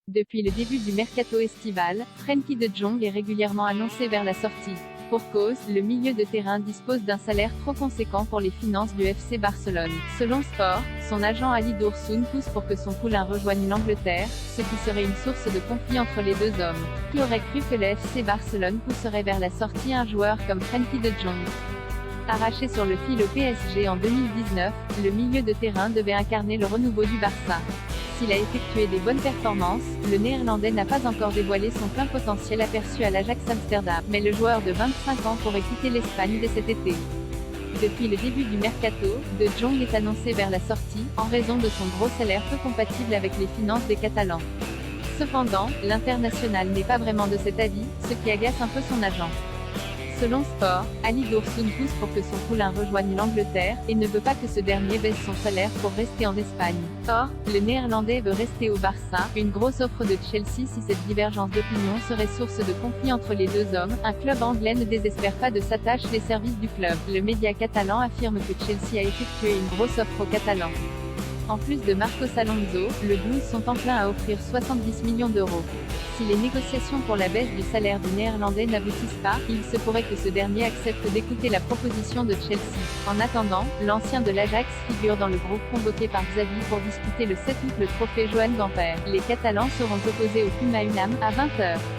Depuis le début du mercato estival, Frenkie de Jong est régulièrement annoncé vers la sortie. Pour cause, le milieu de terrain dispose d'un salaire trop conséquent pour les finances du FC Barcelone. Selon Sport, son agent Ali Doursoun pousse pour que son poulain rejoigne l'Angleterre, ce qui serait une source de conflit entre les deux hommes. Qui aurait cru que le FC Barcelone pousserait vers la sortie un joueur comme Frenkie de Jong? Arraché sur le fil au PSG en 2019, le milieu de terrain devait incarner le renouveau du Barça. S'il a effectué des bonnes performances, le Néerlandais n'a pas encore dévoilé son plein potentiel aperçu à l'Ajax Amsterdam, mais le joueur de 25 ans pourrait quitter l'Espagne dès cet été. Depuis le début du mercato, De Jong est annoncé vers la sortie, en raison de son gros salaire peu compatible avec les finances des Catalans. Cependant, l'international n'est pas vraiment de cet avis, ce qui agace un peu son agent. Selon Sport, Ali Doursoun pousse pour que son poulain rejoigne l'Angleterre, et ne veut pas que ce dernier baisse son salaire pour rester en Espagne. Or, le Néerlandais veut rester au Barça, une grosse offre de Chelsea si cette divergence d'opinion serait source de conflit entre les deux hommes. Un club anglais ne désespère pas de s'attacher les services du club. Le média catalan affirme que Chelsea a effectué une grosse offre aux Catalans. En plus de Marcos Alonso, le Blues sont enclins à offrir 70 millions d'euros. Si les négociations pour la baisse du salaire du Néerlandais n'aboutissent pas, il se pourrait que ce dernier accepte d'écouter la proposition de Chelsea. En attendant, l'ancien de l'Ajax figure dans le groupe convoqué par Xavi pour disputer le 7 août le trophée Joan Gamper. Les Catalans seront opposés au Puma Unam, à 20 h.